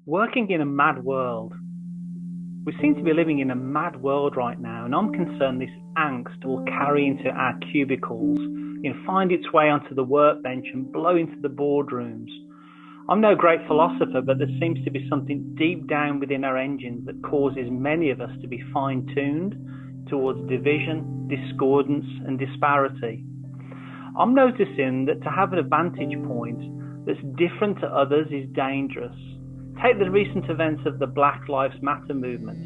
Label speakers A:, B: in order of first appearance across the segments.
A: Working in a mad world. We seem to be living in a mad world right now, and I'm concerned this angst will carry into our cubicles, find its way onto the workbench and blow into the boardrooms. I'm no great philosopher, but there seems to be something deep down within our engines that causes many of us to be fine-tuned towards division, discordance, and disparity. I'm noticing that to have a vantage point that's different to others is dangerous. Take the recent events of the Black Lives Matter movement.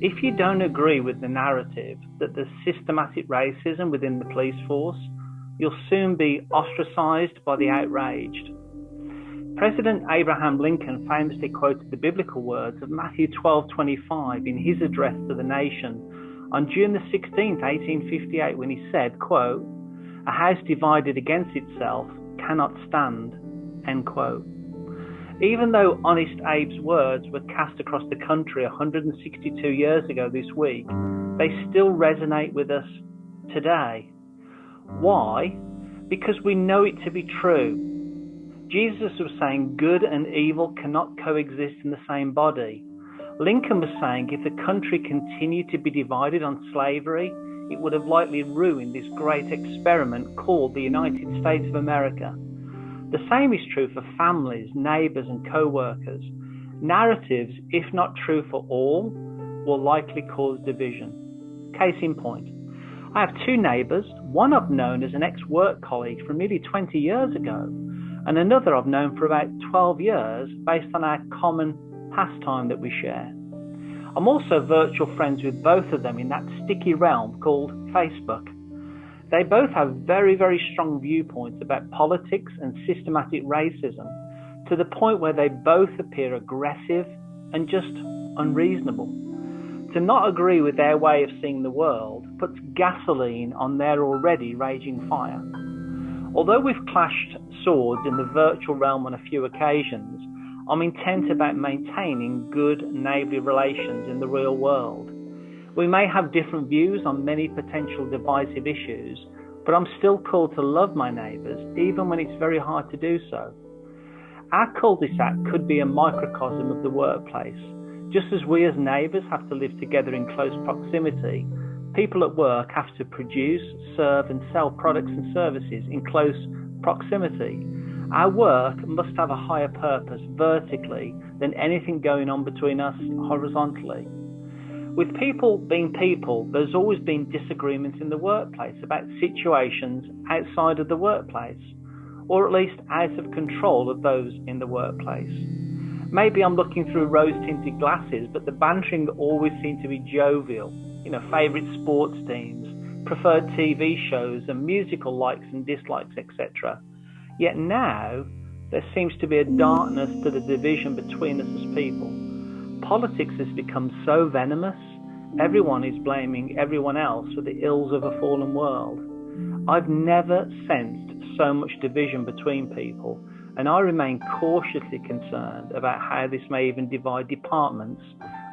A: If you don't agree with the narrative that there's systematic racism within the police force, you'll soon be ostracized by the outraged. President Abraham Lincoln famously quoted the biblical words of Matthew 12:25 in his address to the nation on June the 16th, 1858, when he said, quote, "A house divided against itself cannot stand," end quote. Even though Honest Abe's words were cast across the country 162 years ago this week, they still resonate with us today. Why? Because we know it to be true. Jesus was saying good and evil cannot coexist in the same body. Lincoln was saying if the country continued to be divided on slavery, it would have likely ruined this great experiment called the United States of America. The same is true for families, neighbours and co-workers. Narratives, if not true for all, will likely cause division. Case in point, I have two neighbours, one I've known as an ex-work colleague from nearly 20 years ago, and another I've known for about 12 years based on our common pastime that we share. I'm also virtual friends with both of them in that sticky realm called Facebook. They both have very, very strong viewpoints about politics and systematic racism, to the point where they both appear aggressive and just unreasonable. To not agree with their way of seeing the world puts gasoline on their already raging fire. Although we've clashed swords in the virtual realm on a few occasions, I'm intent about maintaining good neighbourly relations in the real world. We may have different views on many potential divisive issues, but I'm still called to love my neighbours, even when it's very hard to do so. Our cul-de-sac could be a microcosm of the workplace. Just as we as neighbours have to live together in close proximity, people at work have to produce, serve and sell products and services in close proximity. Our work must have a higher purpose vertically than anything going on between us horizontally. With people being people, there's always been disagreements in the workplace about situations outside of the workplace, or at least out of control of those in the workplace. Maybe I'm looking through rose-tinted glasses, but the bantering always seemed to be jovial. Favourite sports teams, preferred TV shows and musical likes and dislikes, etc. Yet now, there seems to be a darkness to the division between us as people. Politics has become so venomous, everyone is blaming everyone else for the ills of a fallen world. I've never sensed so much division between people, and I remain cautiously concerned about how this may even divide departments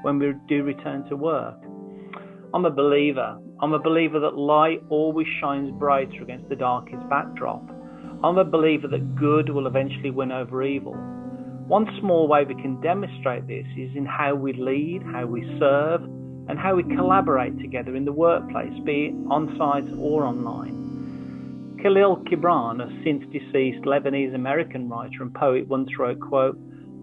A: when we do return to work. I'm a believer that light always shines brighter against the darkest backdrop. I'm a believer that good will eventually win over evil. One small way we can demonstrate this is in how we lead, how we serve, and how we collaborate together in the workplace, be it on-site or online. Khalil Gibran, a since-deceased Lebanese-American writer and poet, once wrote, quote,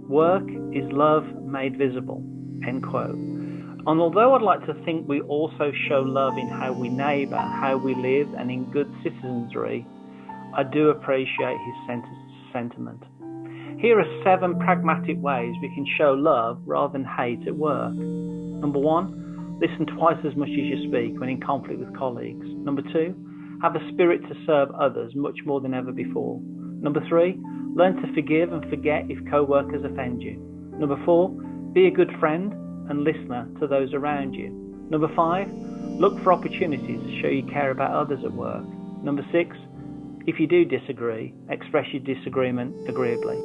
A: "Work is love made visible," end quote. And although I'd like to think we also show love in how we neighbour, how we live, and in good citizenry, I do appreciate his sentiment. Here are 7 pragmatic ways we can show love rather than hate at work. Number 1, listen twice as much as you speak when in conflict with colleagues. Number 2, have a spirit to serve others much more than ever before. Number 3, learn to forgive and forget if co-workers offend you. Number 4, be a good friend and listener to those around you. Number 5, look for opportunities to show you care about others at work. Number 6, if you do disagree, express your disagreement agreeably.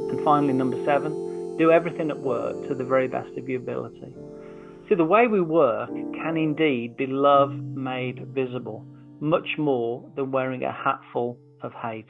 A: And finally, number 7, do everything at work to the very best of your ability. See, the way we work can indeed be love made visible, much more than wearing a hat full of hate.